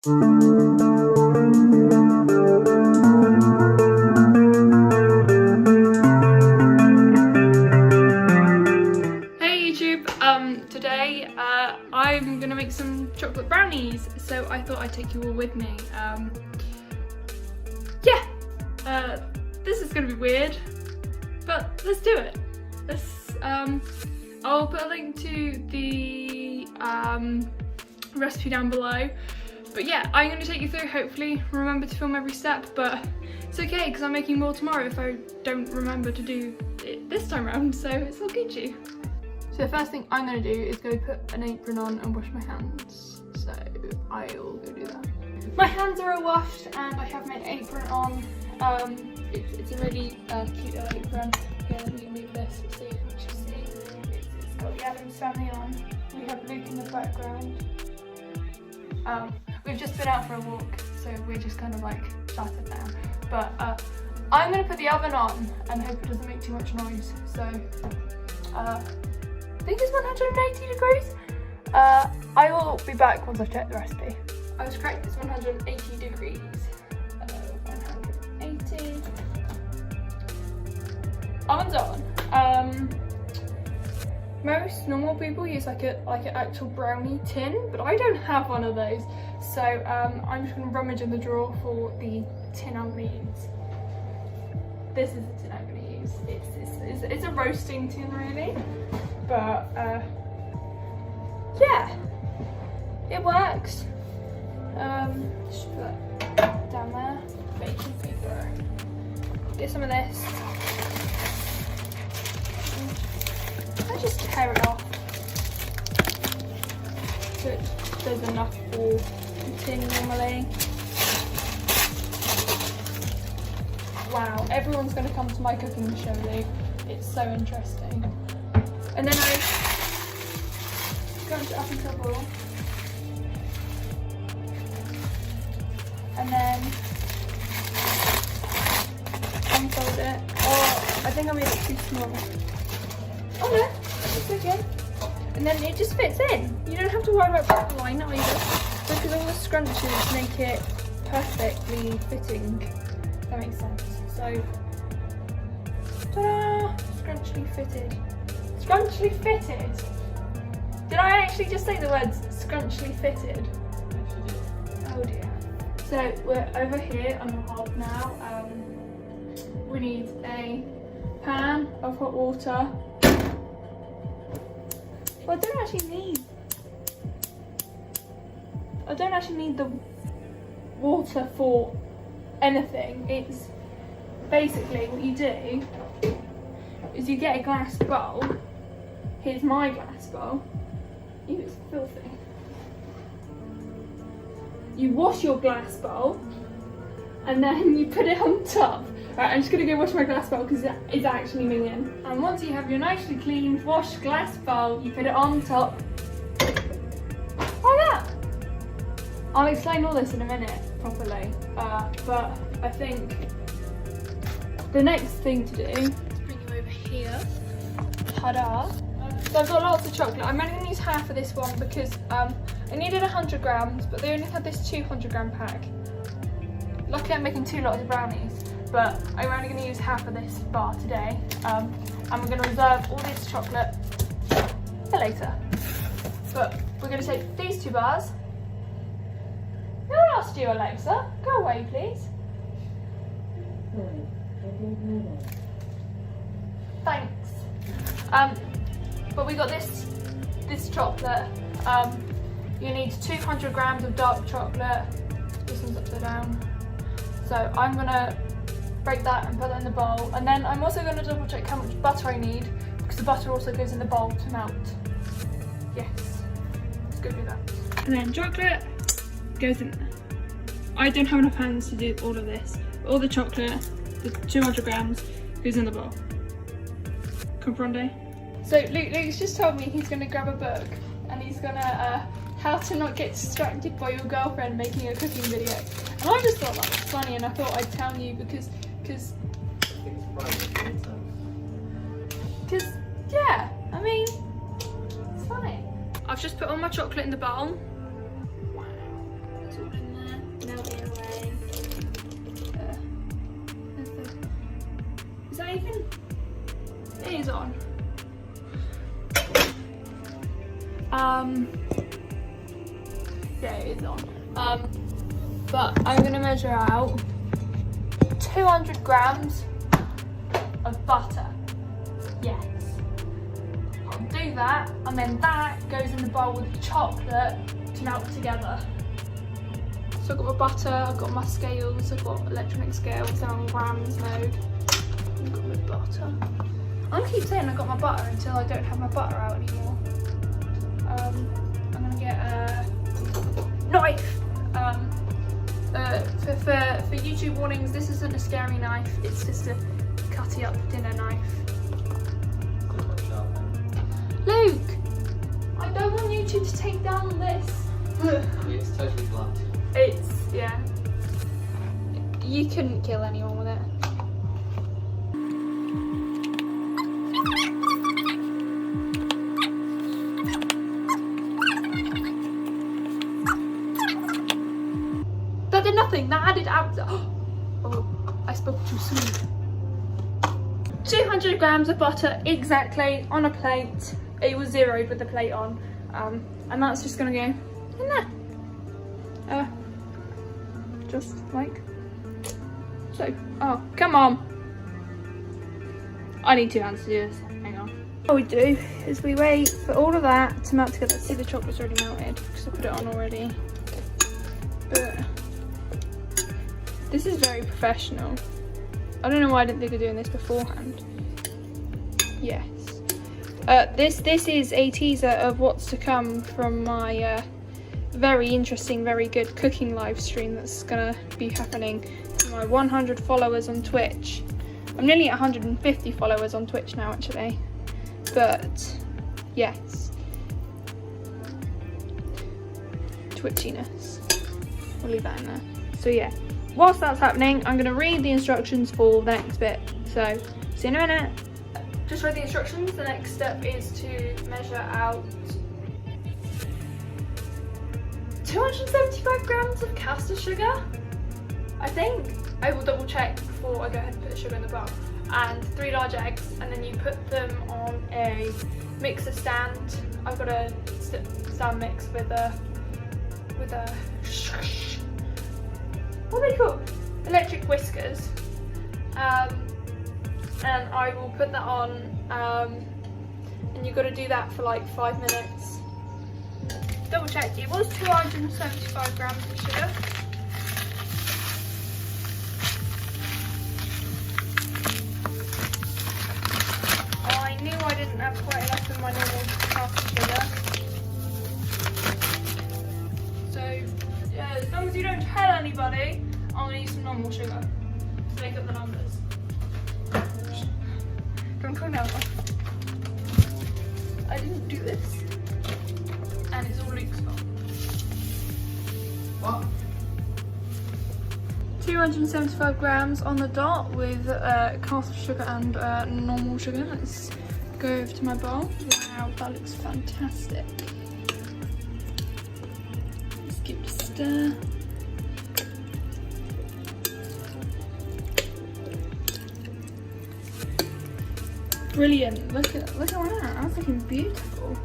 Today I'm gonna make some chocolate brownies, so I thought I'd take you all with me. This is gonna be weird, but let's do it. I'll put a link to the recipe down below. But yeah, I'm gonna take you through, hopefully remember to film every step, but it's okay because I'm making more tomorrow if I don't remember to do it this time around, so it's all Gucci. So the first thing I'm going to do is go put an apron on and wash my hands. So I'll go do that. My hands are all washed and I have my apron on. It's a really cute little apron. Here, let me move this so you can actually see. It's got the Addams Family on. We have Luke in the background. We've just been out for a walk, so we're just kind of like shattered now. But I'm going to put the oven on and hope it doesn't make too much noise. So I think it's 180 degrees. I will be back once I've checked the recipe. I was correct, it's 180 degrees. 180. Oven's on. Most normal people use like an actual brownie tin, but I don't have one of those. So I'm just gonna rummage in the drawer for the tin I'm gonna use. This is the tin I'm gonna use. It's a roasting tin really. But yeah, it works. Just put that down there. Baking paper. Get some of this. I just tear it off so there's enough for the tin normally. Wow, everyone's going to come to my cooking show, Luke. It's so interesting. And then I scrunch it up into a ball. And then unfold it. Oh, I think I made it too small. Oh no, it's okay. And then it just fits in. You don't have to worry about that line either, because all the scrunches make it perfectly fitting. If that makes sense. So, ta-da! Scrunchily fitted. Scrunchily fitted? Did I actually just say the words scrunchily fitted? Oh dear. So we're over here on the hob now. We need a pan of hot water. Well, I don't actually need the water for anything. It's basically what you do is you get a glass bowl. Here's my glass bowl. Ew, it's filthy. You wash your glass bowl and then you put it on top. Right, I'm just gonna go wash my glass bowl because it's actually minging. And once you have your nicely clean washed glass bowl, you put it on top. Like that. I'll explain all this in a minute properly, but I think the next thing to do is bring you over here. Ta-da! So I've got lots of chocolate. I'm only going to use half of this one because I needed 100 grams, but they only had this 200 gram pack. Luckily I'm making 2 lots of brownies, but I'm only going to use half of this bar today. And we're going to reserve all this chocolate for later. But we're going to take these 2 bars. Who asked you, Alexa? Go away, please. Thanks. But we got this chocolate. You need 200 grams of dark chocolate. This one's upside down. So I'm gonna break that and put that in the bowl. And then I'm also gonna double check how much butter I need because the butter also goes in the bowl to melt. Yes, let's go do that. And then chocolate goes in there. I don't have enough hands to do all of this. But all the chocolate, the 200 grams, goes in the bowl. Comprende? So Luke's just told me he's going to grab a book and he's going to how to not get distracted by your girlfriend making a cooking video. And I just thought that was funny and I thought I'd tell you because yeah, I mean, it's funny. I've just put all my chocolate in the bowl. Wow, it's all in there. bacon? It is on. Yeah, it is on. But I'm gonna measure out 200 grams of butter. Yes. I'll do that, and then that goes in the bowl with the chocolate to melt together. So I've got my butter, I've got my scales, I've got electronic scales, I'm on grams mode. I've got my butter. I'm gonna keep saying I've got my butter until I don't have my butter out anymore. I'm gonna get a knife. For YouTube warnings, this isn't a scary knife, it's just a cutty up dinner knife. Luke! I don't want YouTube to take down this. It's totally blunt. It's, yeah. You couldn't kill anyone with it. That did nothing, that added out. Oh, I spoke too soon. 200 grams of butter exactly on a plate. It was zeroed with the plate on. And that's just gonna go in there. Just like so. Oh, come on. I need 2 hands to do this. Hang on. What we do is we wait for all of that to melt together. See, the chocolate's already melted because I put it on already. But this is very professional. I don't know why I didn't think of doing this beforehand. Yes. This is a teaser of what's to come from my very interesting, very good cooking live stream that's gonna be happening to my 100 followers on Twitch. I'm nearly at 150 followers on Twitch now, actually. But yes, twitchiness. We'll leave that in there. So yeah, whilst that's happening, I'm gonna read the instructions for the next bit. So see you in a minute. Just read the instructions. The next step is to measure out 275 grams of caster sugar, I think. I will double check before I go ahead and put the sugar in the bowl. And 3 large eggs, and then you put them on a mixer stand. I've got a stand mix with a what are they called? Electric whiskers. And I will put that on, and you've got to do that for like 5 minutes. Double check, it was 275 grams of sugar. I knew I didn't have quite enough of my normal caster sugar. So yeah, as long as you don't tell anybody, I'm going to use some normal sugar to make up the numbers. Don't try now. I didn't do this. And it's all Luke's fault. What? 275 grams on the dot with caster sugar and normal sugar. Let's go over to my bowl. Wow, that looks fantastic. Let's give it a stir. Brilliant, look at that, that's looking beautiful.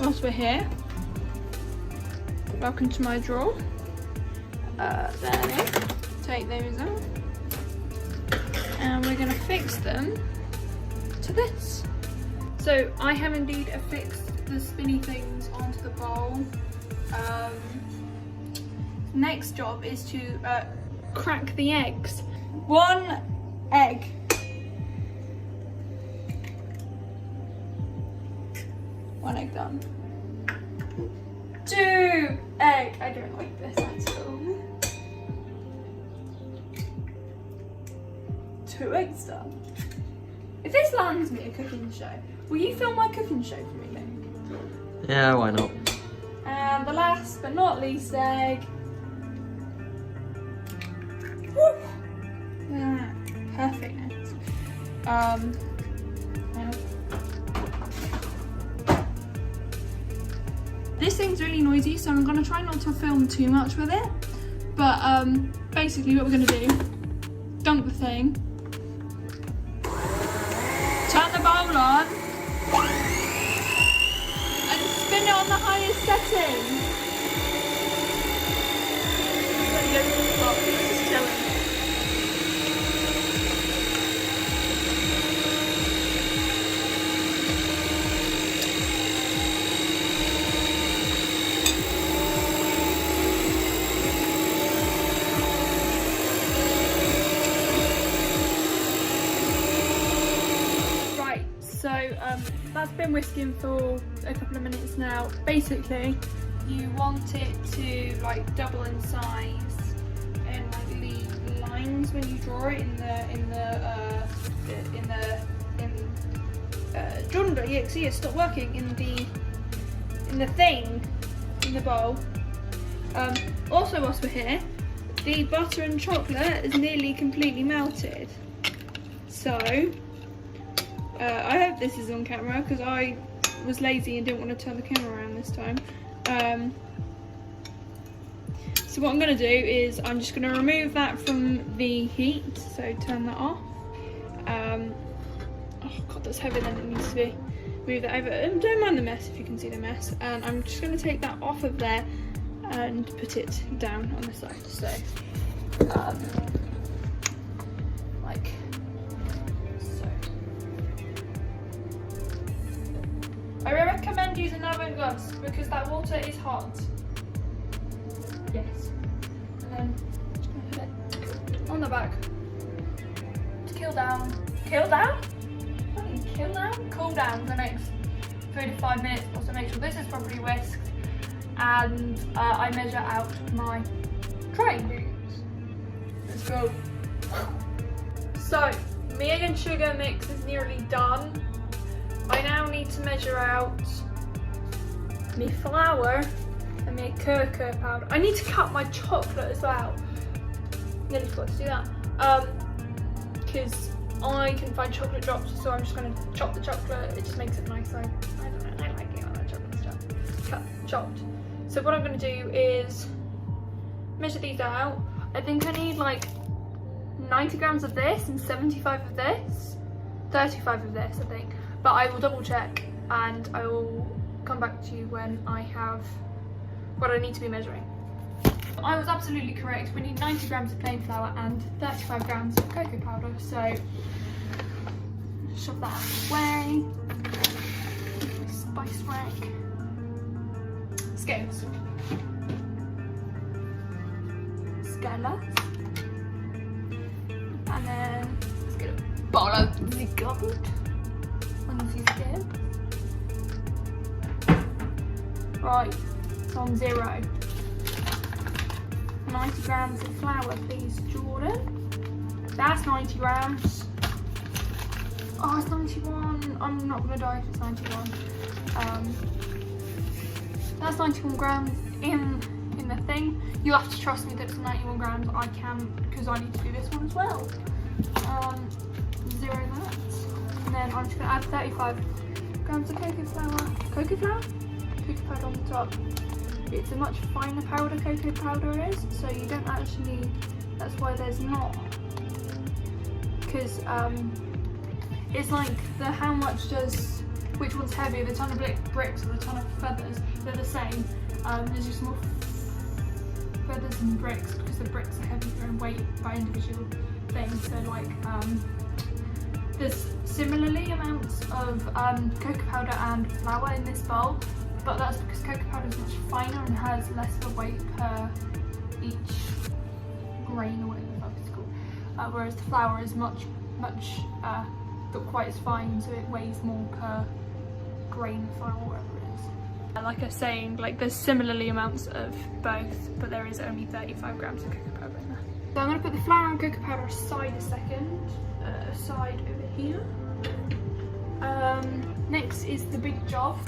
Whilst we're here, welcome to my drawer. There, take those out. And we're gonna fix them to this. So I have indeed affixed the spinny things onto the bowl. Next job is to crack the eggs. 1 egg. 1 egg done. 2 egg. I don't like this at all. 2 eggs done. If this lands me a cooking show, will you film my cooking show for me, Luke? Yeah, why not? And the last but not least egg. Woo! Yeah, perfectness. Yeah. This thing's really noisy, so I'm gonna try not to film too much with it. But basically what we're gonna do dunk the thing. Turn the bowl on. And spin it on the highest setting. Just chilling. That's been whisking for a couple of minutes now. Basically, you want it to like double in size and like leave lines when you draw it Jordan, yeah, see it stopped working in the bowl. Also, whilst we're here, the butter and chocolate is nearly completely melted. So I hope this is on camera because I was lazy and didn't want to turn the camera around this time. So what I'm going to do is I'm just going to remove that from the heat, so turn that off. Oh god, that's heavier than it needs to be. Move that over. Don't mind the mess if you can see the mess. And I'm just going to take that off of there and put it down on the side. So, like so. I recommend using oven gloves because that water is hot. Yes. And then just gonna put it on the back to cool down. Cool down? What do you mean cool down? Cool down for the next 3 to 5 minutes. Also make sure this is properly whisked. And I measure out my tray. Let's go. So, milk and sugar mix is nearly done. I now need to measure out my flour and my cocoa powder. I need to cut my chocolate as well. Nearly forgot to do that. Because I can find chocolate drops, so I'm just going to chop the chocolate. It just makes it nice. I don't know, I like it on that chocolate stuff. Chopped. So what I'm going to do is measure these out. I think I need like 90 grams of this and 75 of this. 35 of this, I think. But I will double check and I will come back to you when I have what I need to be measuring. I was absolutely correct. We need 90 grams of plain flour and 35 grams of cocoa powder. So shove that out of the way. Spice rack. Scales. Scalers. And then let's get a bowl of the gold. Right, it's on 0. 90 grams of flour, please, Jordan. That's 90 grams. Oh, it's 91. I'm not gonna die if it's 91. That's 91 grams in the thing. You'll have to trust me that it's 91 grams. I can, because I need to do this one as well. 0 that. And then I'm just going to add 35 grams of cocoa flour. Cocoa flour? Cocoa powder on the top. It's a much finer powder, cocoa powder is, so you don't actually, that's why there's not. Because it's like the how much does, which one's heavier, the ton of bricks or the ton of feathers, they're the same. There's just more feathers and bricks because the bricks are heavier in weight by individual things. So like, there's similarly amounts of cocoa powder and flour in this bowl, but that's because cocoa powder is much finer and has less of a weight per each grain or whatever the fuck it's called. Whereas the flour is much, not quite as fine, so it weighs more per grain of flour or whatever it is. And like I was saying, like there's similarly amounts of both, but there is only 35 grams of cocoa powder in there. So I'm going to put the flour and cocoa powder aside a second. Aside over here. Next is the big job.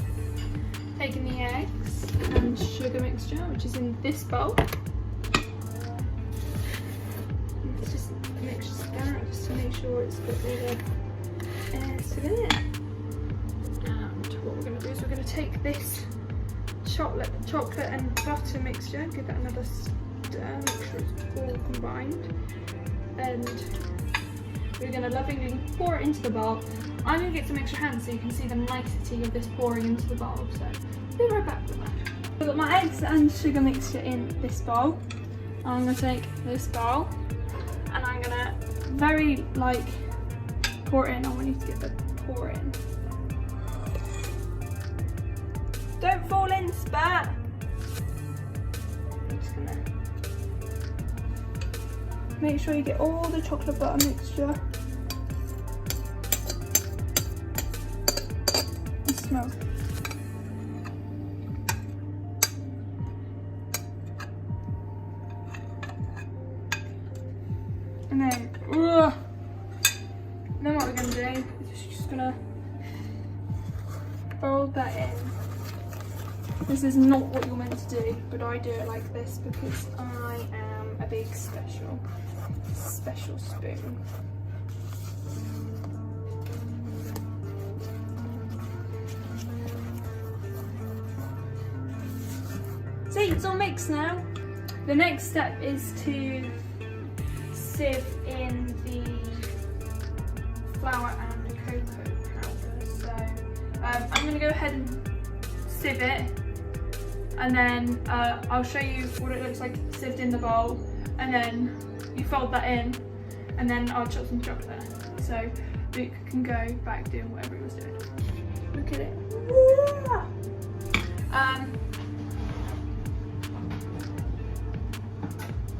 Taking the eggs and sugar mixture, which is in this bowl. Let's just mix that just to make sure it's got all the air still in it. And what we're going to do is we're going to take this chocolate and butter mixture, give that another stir, make sure it's all combined. and we're going to lovingly pour it into the bowl. I'm going to get some extra hands so you can see the nicety of this pouring into the bowl, so I'll be right back with that. I've got my eggs and sugar mixture in this bowl. I'm going to take this bowl and I'm going to very pour it in. I want you to get the pour in. Don't fall in, spat! I'm just going to make sure you get all the chocolate butter mixture. It smells. And then what we're going to do is just going to fold that in. This is not what you're meant to do, but I do it like this because I am a big special spoon. See, it's all mixed now. The next step is to sieve in the flour and the cocoa powder. So I'm going to go ahead and sieve it, and then I'll show you what it looks like sieved in the bowl, and then you fold that in, and then I'll chop some chocolate so Luke can go back doing whatever he was doing. Look at it.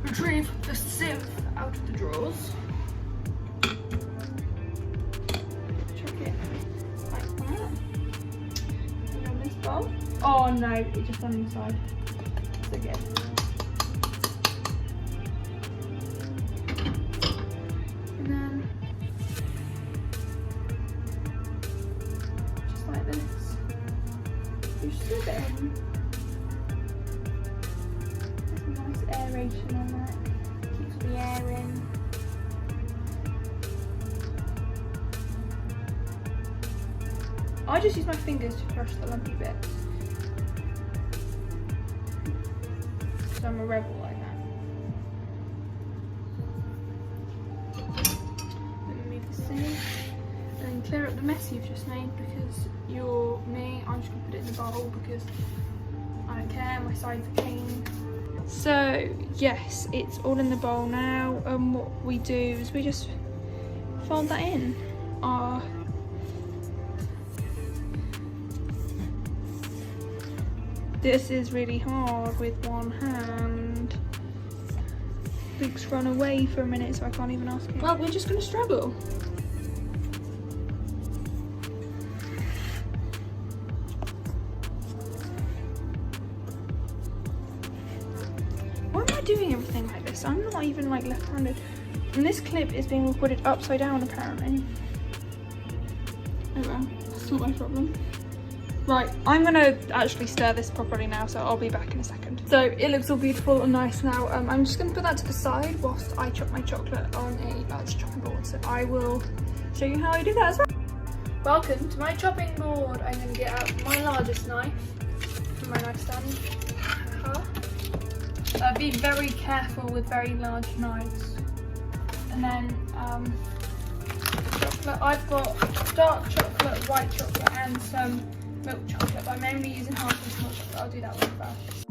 Retrieve the sieve out of the drawers. Chuck it like that. And on this bowl. Oh no, it just went inside. So good. And then just like this. You sieve it in. Aeration on that, keeps the air in. I just use my fingers to crush the lumpy bits. So I'm a rebel like that. Then move the sieve and then clear up the mess you've just made because you're me. I'm just gonna put it in the bowl because I don't care, my sides are clean. So yes, it's all in the bowl now, and what we do is we just fold that in. This is really hard with one hand. Luke's run away for a minute, so I can't even ask him. Well, we're just gonna struggle. Doing everything like this. I'm not even left-handed, and this clip is being recorded upside down apparently. Oh well, that's not my problem. Right, I'm gonna actually stir this properly now, so I'll be back in a second. So it looks all beautiful and nice now. I'm just gonna put that to the side whilst I chop my chocolate on a large chopping board. So I will show you how I do that as well. Welcome to my chopping board. I'm gonna get out my largest knife from my knife stand. Be very careful with very large knives. And then chocolate. I've got dark chocolate, white chocolate and some milk chocolate, but I'm only using half this milk chocolate. I'll do that one first.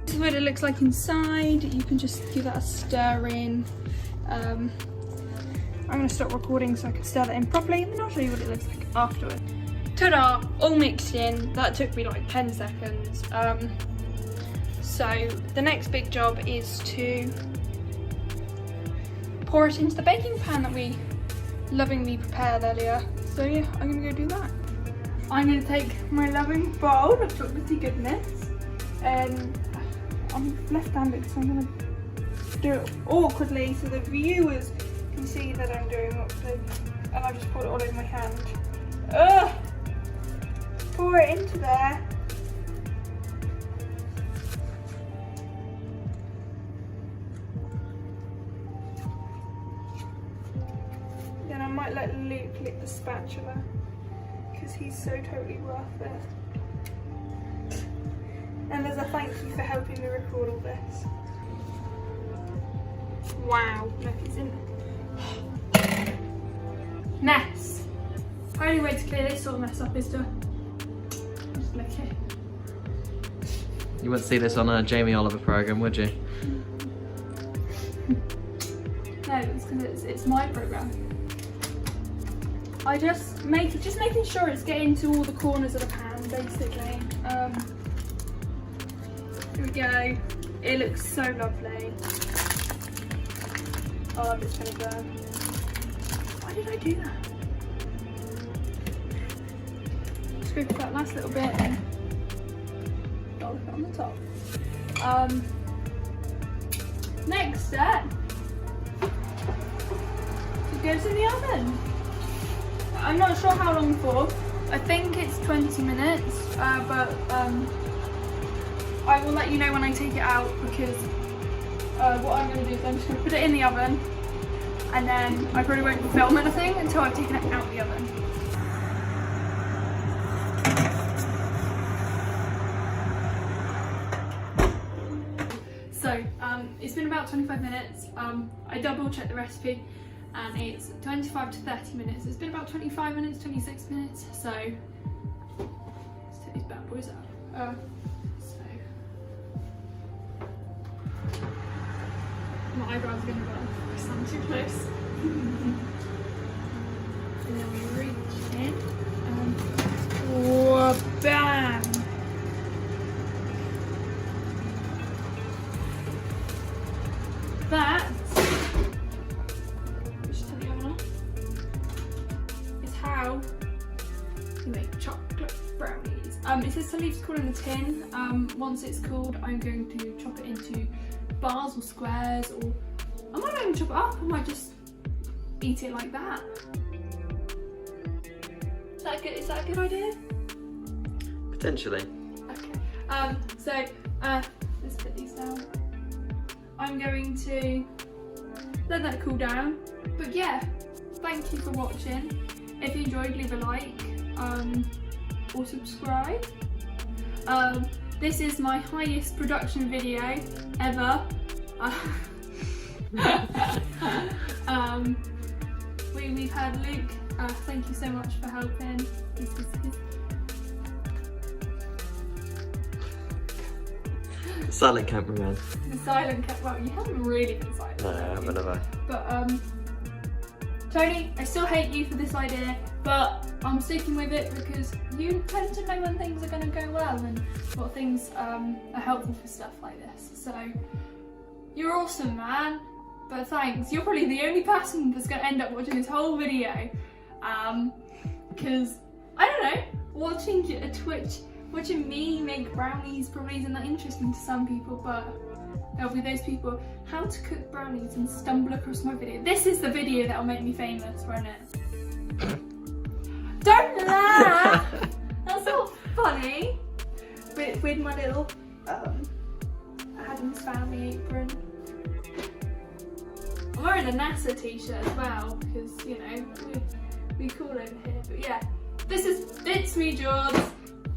This is what it looks like inside. You can just give that a stir in. I'm going to stop recording so I can stir that in properly, and then I'll show you what it looks like afterwards. Ta-da! All mixed in. That took me like 10 seconds. So the next big job is to pour it into the baking pan that we lovingly prepared earlier. So yeah, I'm going to go do that. I'm going to take my loving bowl of chocolatey goodness, and I'm left-handed, so I'm going to do it awkwardly so the viewers can see that I'm doing awkwardly, and I've just poured it all over my hand. Ugh! Pour it into there. Then I might let Luke lick the spatula, because he's so totally worth it. And as a thank you for helping me record all this. Wow, look, it's in there. Mess! Only way to clear this sort of mess up is to just lick it. You wouldn't see this on a Jamie Oliver programme, would you? No, it's because it's my programme. I just making sure it's getting to all the corners of the pan, basically. Here we go. It looks so lovely. Oh, it's gonna burn. Why did I do that? Scrape that last little bit and dollop it on the top. Next step. It goes in the oven. I'm not sure how long for. I think it's 20 minutes, but I will let you know when I take it out, because what I'm going to do is I'm just going to put it in the oven, and then I probably won't film anything until I've taken it out of the oven. So it's been about 25 minutes. I double checked the recipe, and it's 25 to 30 minutes. It's been about 25 minutes, 26 minutes, so let's take these bad boys out. My eyebrows are going to burn if I stand too close. And then we reach in and whoa, bam! That is how you make chocolate brownies. It says to leave cool in the tin. Once it's cooled, I'm going to chop it into bars or squares, or I might not even chop it up. I might just eat it like that. Is that good? Is that a good idea? Potentially. Okay. So let's put these down. I'm going to let that cool down. But yeah, thank you for watching. If you enjoyed, leave a like or subscribe. This is my highest production video ever. We've had Luke. Thank you so much for helping. This is his Silent cameraman. the silent cat. Well, you haven't really been silent. No, I haven't, have I? But Tony, I still hate you for this idea, but I'm sticking with it because you tend to know when things are going to go well and what things are helpful for stuff like this. So you're awesome, man. But thanks. You're probably the only person that's going to end up watching this whole video, because I don't know, watching a Twitch, watching me make brownies probably isn't that interesting to some people, but there'll be those people, how to cook brownies, and stumble across my video. This is the video that'll make me famous, won't it? Don't laugh! That's not funny. With my little Addams Family apron. I'm wearing a NASA t-shirt as well, because, you know, we cool over here. But yeah, it's me, George.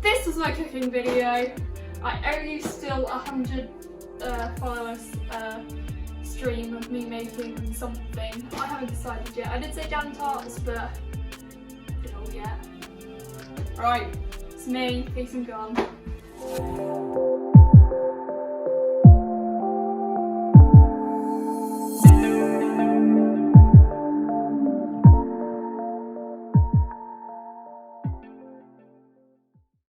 This was my cooking video. I owe you still 100 followers stream of me making something. I haven't decided yet. I did say jam tarts, but you know yet. Right, it's me. Peace and gone.